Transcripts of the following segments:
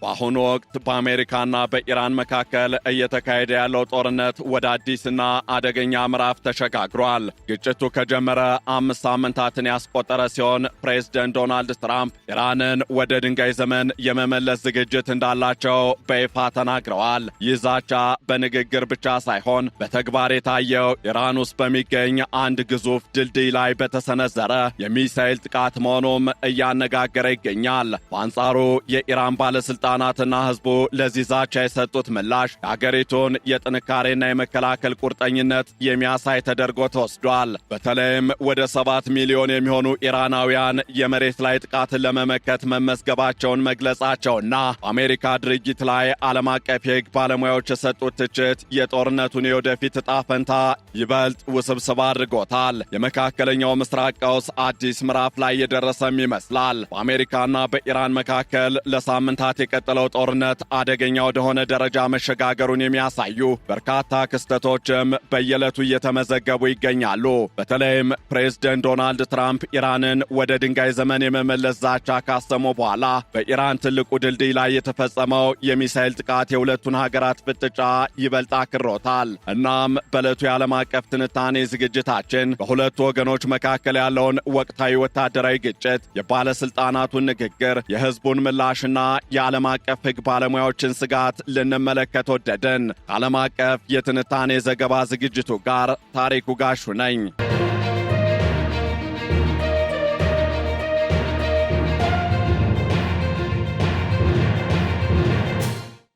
በአሁኑ ወቅት በአሜሪካና በኢራን መካከል እየተካሄደ ያለው ጦርነት ወደ አዲስና አደገኛ ምዕራፍ ተሸጋግሯል። ግጭቱ ከጀመረ 5 ሳምንታትን ያስቆጠረ ሲሆን ፕሬዝደንት ዶናልድ ትራምፕ ኢራንን ወደ ድንጋይ ዘመን የመመለስ ዝግጅት እንዳላቸው በይፋ ተናግረዋል። ይህ ዛቻ በንግግር ብቻ ሳይሆን በተግባር የታየው ኢራን ውስጥ በሚገኝ አንድ ግዙፍ ድልድይ ላይ በተሰነዘረ የሚሳኤል ጥቃት መሆኑም እያነጋገረ ይገኛል። በአንጻሩ የኢራን ባለስልጣናትና ህዝቡ ለዚህ ዛቻ የሰጡት ምላሽ የአገሪቱን የጥንካሬና የመከላከል ቁርጠኝነት የሚያሳይ ተደርጎ ተወስዷል። በተለይም ወደ 7 ሚሊዮን የሚሆኑ ኢራናውያን የመሬት ላይ ጥቃትን ለመመከት መመዝገባቸውን መግለጻቸውና በአሜሪካ ድርጊት ላይ ዓለም አቀፍ የሕግ ባለሙያዎች የሰጡት ትችት የጦርነቱን የወደፊት ዕጣ ፈንታ ይበልጥ ውስብስብ አድርጎታል። የመካከለኛው ምስራቅ ቀውስ አዲስ ምዕራፍ ላይ የደረሰም ይመስላል። በአሜሪካና በኢራን መካከል ለሳምንታት የቀጠለው ጦርነት አደገኛ ወደሆነ ደረጃ መሸጋገሩን የሚያሳዩ በርካታ ክስተቶችም በየዕለቱ እየተመዘገቡ ይገኛሉ። በተለይም ፕሬዝደንት ዶናልድ ትራምፕ ኢራንን ወደ ድንጋይ ዘመን የመመለስ ዛቻ ካሰሙ በኋላ በኢራን ትልቁ ድልድይ ላይ የተፈጸመው የሚሳኤል ጥቃት የሁለቱን ሀገራት ፍጥጫ ይበልጥ አክሮታል። እናም በዕለቱ የዓለም አቀፍ ትንታኔ ዝግጅታችን በሁለቱ ወገኖች መካከል ያለውን ወቅታዊ ወታደራዊ ግጭት፣ የባለስልጣናቱን ንግግር፣ የህዝቡን ምላሽና የዓለም አቀፍ ሕግ ባለሙያዎችን ስጋት ልንመለከት ወደድን። ከዓለም አቀፍ የትንታኔ ዘገባ ዝግጅቱ ጋር ታሪኩ ጋሹ ነኝ።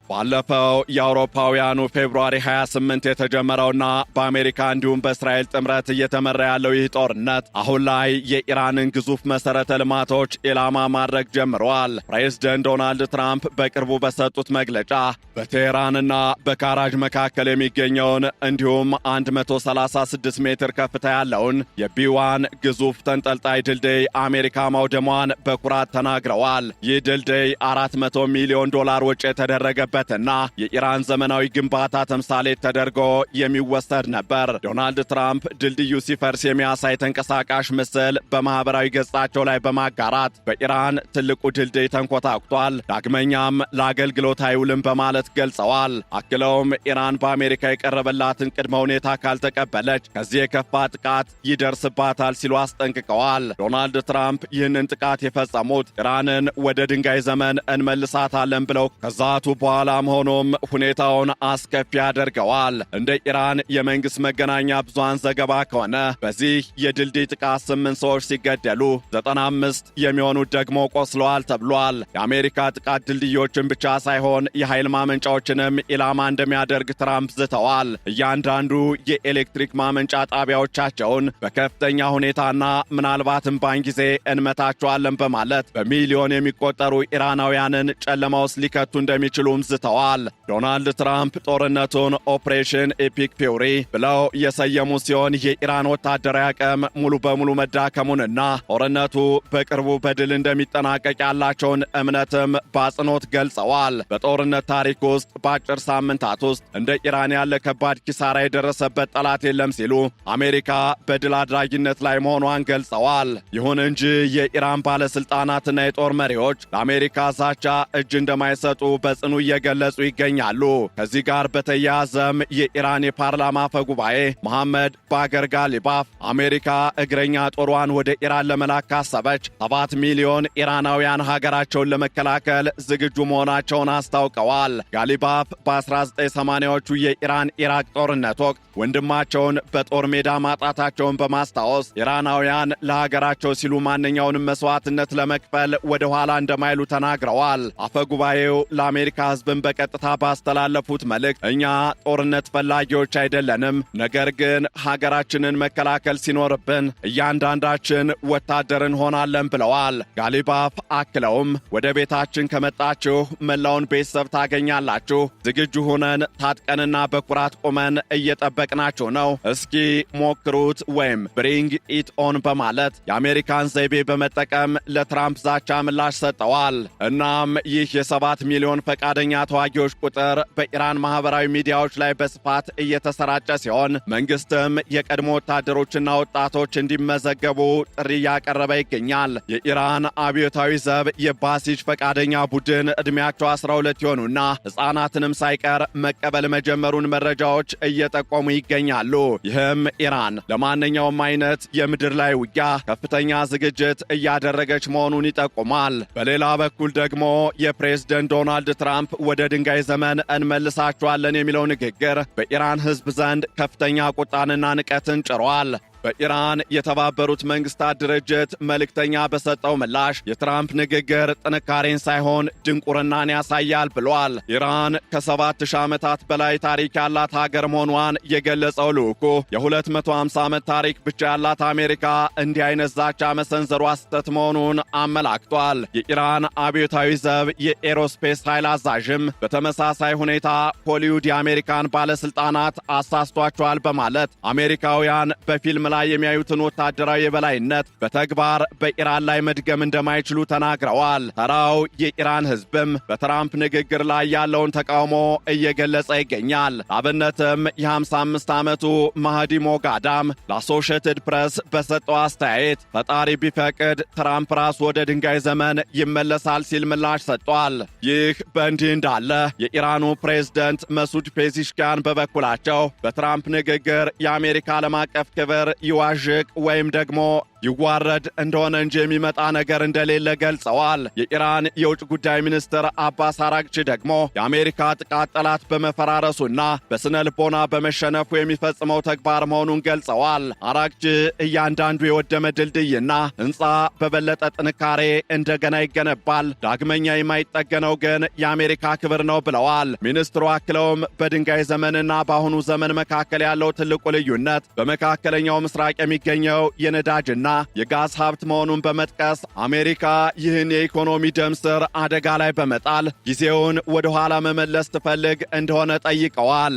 ባለፈው የአውሮፓውያኑ ፌብሩዋሪ 28 የተጀመረውና በአሜሪካ እንዲሁም በእስራኤል ጥምረት እየተመራ ያለው ይህ ጦርነት አሁን ላይ የኢራንን ግዙፍ መሠረተ ልማቶች ኢላማ ማድረግ ጀምረዋል። ፕሬዝደንት ዶናልድ ትራምፕ በቅርቡ በሰጡት መግለጫ በቴህራንና በካራጅ መካከል የሚገኘውን እንዲሁም 136 ሜትር ከፍታ ያለውን የቢዋን ግዙፍ ተንጠልጣይ ድልድይ አሜሪካ ማውደሟን በኩራት ተናግረዋል። ይህ ድልድይ $400 ሚሊዮን ወጪ የተደረገበት እና የኢራን ዘመናዊ ግንባታ ተምሳሌት ተደርጎ የሚወሰድ ነበር። ዶናልድ ትራምፕ ድልድዩ ሲፈርስ የሚያሳይ ተንቀሳቃሽ ምስል በማህበራዊ ገጻቸው ላይ በማጋራት በኢራን ትልቁ ድልድይ ተንኮታኩቷል፣ ዳግመኛም ለአገልግሎት አይውልም በማለት ገልጸዋል። አክለውም ኢራን በአሜሪካ የቀረበላትን ቅድመ ሁኔታ ካልተቀበለች ከዚህ የከፋ ጥቃት ይደርስባታል ሲሉ አስጠንቅቀዋል። ዶናልድ ትራምፕ ይህንን ጥቃት የፈጸሙት ኢራንን ወደ ድንጋይ ዘመን እንመልሳታለን ብለው ከዛቱ በኋላ መሆኑም ሁኔታውን አስከፊ ያደርገዋል። እንደ ኢራን የመንግስት መገናኛ ብዙሃን ዘገባ ከሆነ በዚህ የድልድይ ጥቃት 8 ሰዎች ሲገደሉ 95 የሚሆኑት ደግሞ ቆስለዋል ተብሏል። የአሜሪካ ጥቃት ድልድዮችን ብቻ ሳይሆን የኃይል ማመንጫዎችንም ኢላማ እንደሚያደርግ ትራምፕ ዝተዋል። እያንዳንዱ የኤሌክትሪክ ማመንጫ ጣቢያዎቻቸውን በከፍተኛ ሁኔታና ምናልባትም ባን ጊዜ እንመታቸዋለን በማለት በሚሊዮን የሚቆጠሩ ኢራናውያንን ጨለማ ውስጥ ሊከቱ እንደሚችሉም ዝተዋል። ዶናልድ ትራምፕ ጦርነቱን ኦፕሬሽን ኤፒክ ፊውሪ ብለው የሰየሙ ሲሆን የኢራን ወታደራዊ አቅም ሙሉ በሙሉ መዳከሙንና ጦርነቱ በቅርቡ በድል እንደሚጠናቀቅ ያላቸውን እምነትም በአጽንኦት ገልጸዋል። በጦርነት ታሪክ ውስጥ በአጭር ሳምንታት ውስጥ እንደ ኢራን ያለ ከባድ ኪሳራ የደረሰበት ጠላት የለም ሲሉ አሜሪካ በድል አድራጊነት ላይ መሆኗን ገልጸዋል። ይሁን እንጂ የኢራን ባለስልጣናትና የጦር መሪዎች ለአሜሪካ ዛቻ እጅ እንደማይሰጡ በጽኑ እየገለጹ ይገኛሉ። ከዚህ ጋር በተያያዘም የኢራን የፓርላማ አፈ ጉባኤ መሐመድ ባገር ጋሊባፍ አሜሪካ እግረኛ ጦሯን ወደ ኢራን ለመላክ ካሰበች 7 ሚሊዮን ኢራናውያን ሀገራቸውን ለመከላከል ዝግጁ መሆናቸውን አስታውቀዋል። ጋሊባፍ በ1980ዎቹ የኢራን ኢራቅ ጦርነት ወቅት ወንድማቸውን በጦር ሜዳ ማጣታቸውን በማስታወስ ኢራናውያን ለሀገራቸው ሲሉ ማንኛውንም መስዋዕትነት ለመክፈል ወደ ኋላ እንደማይሉ ተናግረዋል። አፈ ጉባኤው ለአሜሪካ ሕዝብን በቀጥታ ባስተላለፉት መልእክት እኛ ጦርነት ፈላጊዎች አይደለንም፣ ነገር ግን ሀገራችንን መከላከል ሲኖርብን እያንዳንዳችን ወታደር እንሆናለን ብለዋል። ጋሊባፍ አክለውም ወደ ቤታችን ከመጣችሁ መላውን ቤተሰብ ታገኛላችሁ። ዝግጁ ሆነን ታጥቀንና በኩራት ቆመን እየጠበቅናችሁ ነው። እስኪ ሞክሩት ወይም ብሪንግ ኢት ኦን በማለት የአሜሪካን ዘይቤ በመጠቀም ለትራምፕ ዛቻ ምላሽ ሰጠዋል። እናም ይህ የ7 ሚሊዮን ፈቃደኛ ተዋጊዎች ቁጥር በኢራን ማህበራዊ ሚዲያዎች ላይ በስፋት እየተሰራጨ ሲሆን መንግስትም የቀድሞ ወታደሮችና ወጣቶች እንዲመዘገቡ ጥሪ እያቀረበ ይገኛል። የኢራን አብዮታዊ ዘብ የባሲጅ ፈቃደኛ ቡድን ዕድሜያቸው 12 የሆኑና ሕፃናትንም ሳይቀር መቀበል መጀመሩን መረጃዎች እየጠቆሙ ይገኛሉ። ይህም ኢራን ለማንኛውም አይነት የምድር ላይ ውጊያ ከፍተኛ ዝግጅት እያደረገች መሆኑን ይጠቁማል። በሌላ በኩል ደግሞ የፕሬዝደንት ዶናልድ ትራምፕ ወደ ድንጋይ ዘመን እንመልሳቸዋለን የሚለው ንግግር በኢራን ሕዝብ ዘንድ ከፍተኛ ቁጣንና ንቀትን ጭሯል። በኢራን የተባበሩት መንግስታት ድርጅት መልእክተኛ በሰጠው ምላሽ የትራምፕ ንግግር ጥንካሬን ሳይሆን ድንቁርናን ያሳያል ብሏል። ኢራን ከ7000 ዓመታት በላይ ታሪክ ያላት ሀገር መሆኗን የገለጸው ልዑኩ የ250 ዓመት ታሪክ ብቻ ያላት አሜሪካ እንዲህ አይነት ዛቻ መሰንዘሯ ስህተት መሆኑን አመላክቷል። የኢራን አብዮታዊ ዘብ የኤሮስፔስ ኃይል አዛዥም በተመሳሳይ ሁኔታ ሆሊውድ የአሜሪካን ባለሥልጣናት አሳስቷቸዋል በማለት አሜሪካውያን በፊልም ላይ የሚያዩትን ወታደራዊ የበላይነት በተግባር በኢራን ላይ መድገም እንደማይችሉ ተናግረዋል። ተራው የኢራን ሕዝብም በትራምፕ ንግግር ላይ ያለውን ተቃውሞ እየገለጸ ይገኛል። አብነትም የ55 ዓመቱ ማህዲ ሞጋዳም ለአሶሺየትድ ፕሬስ በሰጠው አስተያየት ፈጣሪ ቢፈቅድ ትራምፕ ራሱ ወደ ድንጋይ ዘመን ይመለሳል ሲል ምላሽ ሰጥቷል። ይህ በእንዲህ እንዳለ የኢራኑ ፕሬዝደንት መሱድ ፔዚሽኪያን በበኩላቸው በትራምፕ ንግግር የአሜሪካ ዓለም አቀፍ ክብር ይዋዥቅ ወይም ደግሞ ይዋረድ እንደሆነ እንጂ የሚመጣ ነገር እንደሌለ ገልጸዋል። የኢራን የውጭ ጉዳይ ሚኒስትር አባስ አራግቺ ደግሞ የአሜሪካ ጥቃት ጠላት በመፈራረሱና በስነ ልቦና በመሸነፉ የሚፈጽመው ተግባር መሆኑን ገልጸዋል። አራግቺ እያንዳንዱ የወደመ ድልድይና ሕንፃ በበለጠ ጥንካሬ እንደገና ይገነባል፣ ዳግመኛ የማይጠገነው ግን የአሜሪካ ክብር ነው ብለዋል። ሚኒስትሩ አክለውም በድንጋይ ዘመንና በአሁኑ ዘመን መካከል ያለው ትልቁ ልዩነት በመካከለኛው ምስራቅ የሚገኘው የነዳጅና የጋዝ ሀብት መሆኑን በመጥቀስ አሜሪካ ይህን የኢኮኖሚ ደም ስር አደጋ ላይ በመጣል ጊዜውን ወደ ኋላ መመለስ ትፈልግ እንደሆነ ጠይቀዋል።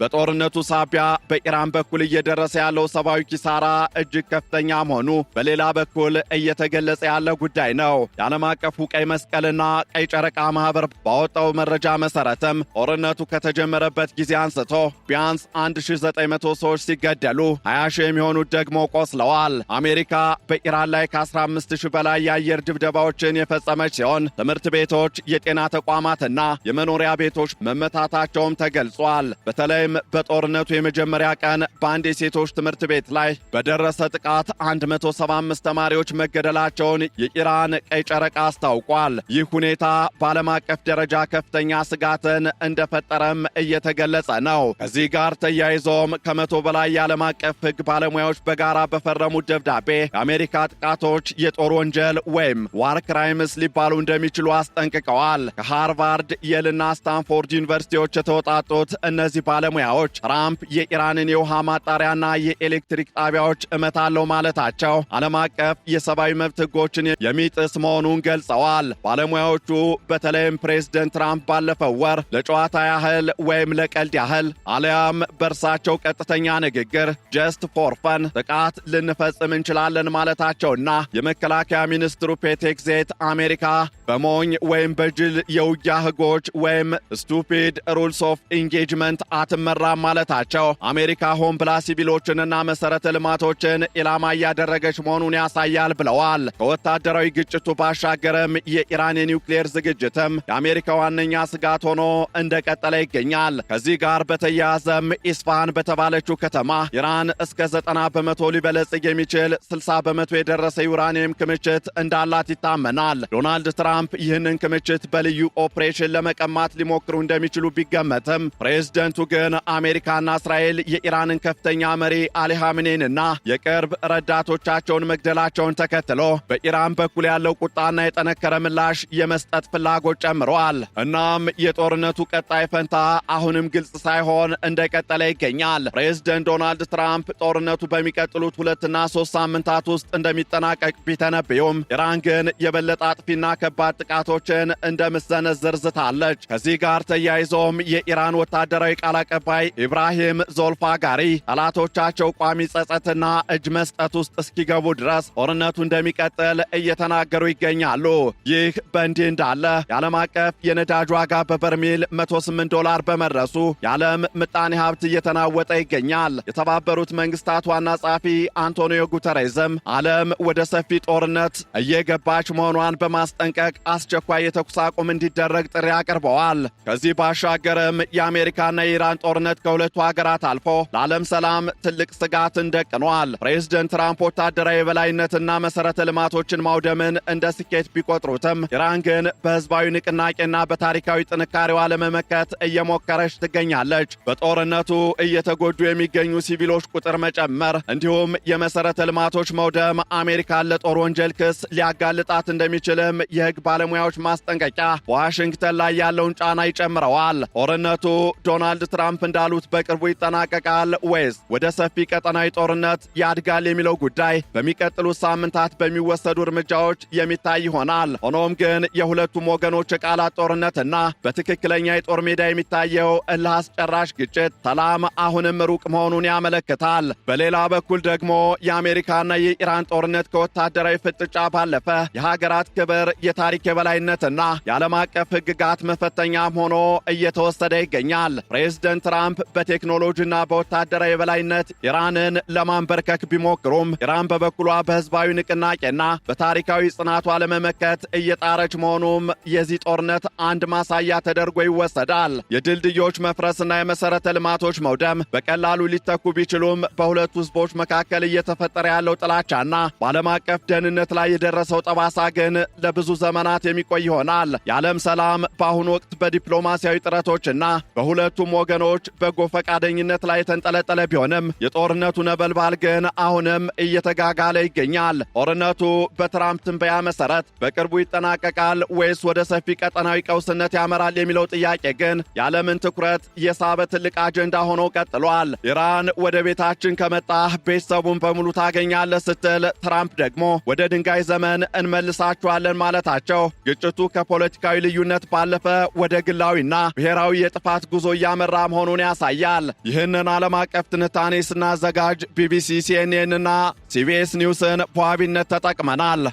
በጦርነቱ ሳቢያ በኢራን በኩል እየደረሰ ያለው ሰብአዊ ኪሳራ እጅግ ከፍተኛ መሆኑ በሌላ በኩል እየተገለጸ ያለ ጉዳይ ነው። የዓለም አቀፉ ቀይ መስቀልና ቀይ ጨረቃ ማህበር ባወጣው መረጃ መሰረትም ጦርነቱ ከተጀመረበት ጊዜ አንስቶ ቢያንስ 1900 ሰዎች ሲገደሉ 20,000 የሚሆኑት ደግሞ ቆስለዋል። አሜሪካ በኢራን ላይ ከ15,000 በላይ የአየር ድብደባዎችን የፈጸመች ሲሆን ትምህርት ቤቶች፣ የጤና ተቋማትና የመኖሪያ ቤቶች መመታታቸውም ተገልጿል። በተለይ በጦርነቱ የመጀመሪያ ቀን በአንድ የሴቶች ትምህርት ቤት ላይ በደረሰ ጥቃት 175 ተማሪዎች መገደላቸውን የኢራን ቀይ ጨረቃ አስታውቋል። ይህ ሁኔታ በዓለም አቀፍ ደረጃ ከፍተኛ ስጋትን እንደፈጠረም እየተገለጸ ነው። ከዚህ ጋር ተያይዞም ከ100 በላይ የዓለም አቀፍ ሕግ ባለሙያዎች በጋራ በፈረሙት ደብዳቤ የአሜሪካ ጥቃቶች የጦር ወንጀል ወይም ዋር ክራይምስ ሊባሉ እንደሚችሉ አስጠንቅቀዋል። ከሃርቫርድ፣ የልና ስታንፎርድ ዩኒቨርሲቲዎች የተወጣጡት እነዚህ ባለሙያዎች ትራምፕ የኢራንን የውሃ ማጣሪያና የኤሌክትሪክ ጣቢያዎች እመታለው ማለታቸው ዓለም አቀፍ የሰብአዊ መብት ሕጎችን የሚጥስ መሆኑን ገልጸዋል። ባለሙያዎቹ በተለይም ፕሬዝደንት ትራምፕ ባለፈው ወር ለጨዋታ ያህል ወይም ለቀልድ ያህል አሊያም በእርሳቸው ቀጥተኛ ንግግር ጀስት ፎር ፈን ጥቃት ልንፈጽም እንችላለን ማለታቸውና የመከላከያ ሚኒስትሩ ፔቴክዜት አሜሪካ በሞኝ ወይም በጅል የውጊያ ሕጎች ወይም ስቱፒድ ሩልስ ኦፍ ኢንጌጅመንት አትመራም ማለታቸው አሜሪካ ሆን ብላ ሲቪሎችንና መሠረተ ልማቶችን ኢላማ እያደረገች መሆኑን ያሳያል ብለዋል። ከወታደራዊ ግጭቱ ባሻገርም የኢራን የኒውክሌር ዝግጅትም የአሜሪካ ዋነኛ ስጋት ሆኖ እንደቀጠለ ይገኛል። ከዚህ ጋር በተያያዘም ኢስፋሃን በተባለችው ከተማ ኢራን እስከ 90 በመቶ ሊበለጽግ የሚችል 60 በመቶ የደረሰ ዩራኒየም ክምችት እንዳላት ይታመናል። ዶናልድ ትራምፕ ይህንን ክምችት በልዩ ኦፕሬሽን ለመቀማት ሊሞክሩ እንደሚችሉ ቢገመትም ፕሬዝደንቱ ግን አሜሪካና እስራኤል የኢራንን ከፍተኛ መሪ አሊ ኻሜኔይንና የቅርብ ረዳቶቻቸውን መግደላቸውን ተከትሎ በኢራን በኩል ያለው ቁጣና የጠነከረ ምላሽ የመስጠት ፍላጎት ጨምረዋል። እናም የጦርነቱ ቀጣይ ፈንታ አሁንም ግልጽ ሳይሆን እንደቀጠለ ይገኛል። ፕሬዝደንት ዶናልድ ትራምፕ ጦርነቱ በሚቀጥሉት 2 እና 3 ሳምንታት ውስጥ እንደሚጠናቀቅ ቢተነብዩም ኢራን ግን የበለጠ አጥፊና ከባድ ጥቃቶችን እንደምትሰነዝር ዝታለች። ከዚህ ጋር ተያይዞም የኢራን ወታደራዊ ቃል አቀባይ ተካፋይ ኢብራሂም ዞልፋጋሪ ጠላቶቻቸው ቋሚ ጸጸትና እጅ መስጠት ውስጥ እስኪገቡ ድረስ ጦርነቱ እንደሚቀጥል እየተናገሩ ይገኛሉ። ይህ በእንዲህ እንዳለ የዓለም አቀፍ የነዳጅ ዋጋ በበርሜል $108 በመድረሱ የዓለም ምጣኔ ሀብት እየተናወጠ ይገኛል። የተባበሩት መንግስታት ዋና ጸሐፊ አንቶኒዮ ጉተሬዝም ዓለም ወደ ሰፊ ጦርነት እየገባች መሆኗን በማስጠንቀቅ አስቸኳይ የተኩስ አቁም እንዲደረግ ጥሪ አቅርበዋል። ከዚህ ባሻገርም የአሜሪካና የኢራን ጦርነት ከሁለቱ ሀገራት አልፎ ለዓለም ሰላም ትልቅ ስጋትን ደቅኗል። ፕሬዝደንት ትራምፕ ወታደራዊ የበላይነትና መሠረተ ልማቶችን ማውደምን እንደ ስኬት ቢቆጥሩትም ኢራን ግን በሕዝባዊ ንቅናቄና በታሪካዊ ጥንካሬዋ ለመመከት እየሞከረች ትገኛለች። በጦርነቱ እየተጎዱ የሚገኙ ሲቪሎች ቁጥር መጨመር እንዲሁም የመሠረተ ልማቶች መውደም አሜሪካን ለጦር ወንጀል ክስ ሊያጋልጣት እንደሚችልም የሕግ ባለሙያዎች ማስጠንቀቂያ በዋሽንግተን ላይ ያለውን ጫና ይጨምረዋል። ጦርነቱ ዶናልድ ትራምፕ እንዳሉት በቅርቡ ይጠናቀቃል ወይስ ወደ ሰፊ ቀጠናዊ ጦርነት ያድጋል የሚለው ጉዳይ በሚቀጥሉት ሳምንታት በሚወሰዱ እርምጃዎች የሚታይ ይሆናል። ሆኖም ግን የሁለቱም ወገኖች የቃላት ጦርነትና በትክክለኛ የጦር ሜዳ የሚታየው እልህ አስጨራሽ ግጭት ሰላም አሁንም ሩቅ መሆኑን ያመለክታል። በሌላ በኩል ደግሞ የአሜሪካና የኢራን ጦርነት ከወታደራዊ ፍጥጫ ባለፈ የሀገራት ክብር፣ የታሪክ የበላይነትና የዓለም አቀፍ ሕግጋት መፈተኛም ሆኖ እየተወሰደ ይገኛል። ፕሬዝደንት ትራምፕ በቴክኖሎጂና በወታደራዊ የበላይነት ኢራንን ለማንበርከክ ቢሞክሩም ኢራን በበኩሏ በሕዝባዊ ንቅናቄና በታሪካዊ ጽናቷ ለመመከት እየጣረች መሆኑም የዚህ ጦርነት አንድ ማሳያ ተደርጎ ይወሰዳል። የድልድዮች መፍረስና የመሠረተ ልማቶች መውደም በቀላሉ ሊተኩ ቢችሉም በሁለቱ ሕዝቦች መካከል እየተፈጠረ ያለው ጥላቻና በዓለም አቀፍ ደህንነት ላይ የደረሰው ጠባሳ ግን ለብዙ ዘመናት የሚቆይ ይሆናል። የዓለም ሰላም በአሁኑ ወቅት በዲፕሎማሲያዊ ጥረቶችና በሁለቱም ወገኖች በጎ ፈቃደኝነት ላይ የተንጠለጠለ ቢሆንም የጦርነቱ ነበልባል ግን አሁንም እየተጋጋለ ይገኛል። ጦርነቱ በትራምፕ ትንበያ መሠረት በቅርቡ ይጠናቀቃል ወይስ ወደ ሰፊ ቀጠናዊ ቀውስነት ያመራል የሚለው ጥያቄ ግን የዓለምን ትኩረት የሳበ ትልቅ አጀንዳ ሆኖ ቀጥሏል። ኢራን ወደ ቤታችን ከመጣህ ቤተሰቡን በሙሉ ታገኛለህ ስትል፣ ትራምፕ ደግሞ ወደ ድንጋይ ዘመን እንመልሳችኋለን ማለታቸው ግጭቱ ከፖለቲካዊ ልዩነት ባለፈ ወደ ግላዊና ብሔራዊ የጥፋት ጉዞ እያመራ መሆኑን ያሳያል። ይህንን ዓለም አቀፍ ትንታኔ ስናዘጋጅ ቢቢሲ፣ ሲኤንኤን እና ሲቢኤስ ኒውስን በዋቢነት ተጠቅመናል።